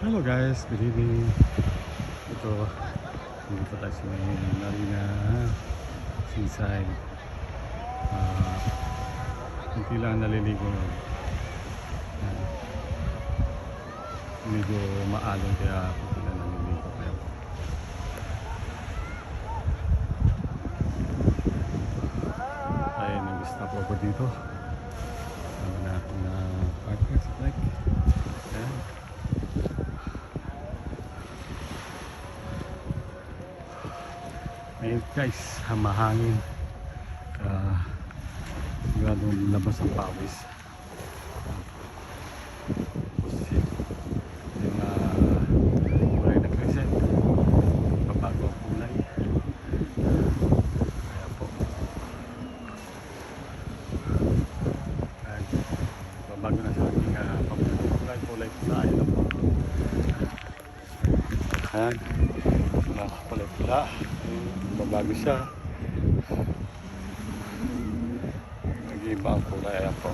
Hello guys, good evening. Ito, dito tayo sa may Marina Seaside. Kunti lang naliligo yun. Medyo maalon kaya kunti lang naliligo kaya. Ay, nag-stop ako dito. Sama na akong parker sa bike. Ayan. Ayun guys, mahangin. Sigurado labas ang pawis. Tapos yung kulay na crescent, babago ang kulay. Kaya po, babago na sa aking paborito kulay, kulay pula. Ayun na po. Ayan, kulay pula. Babago siya. Nag-iiba ang kulay. Ayan po.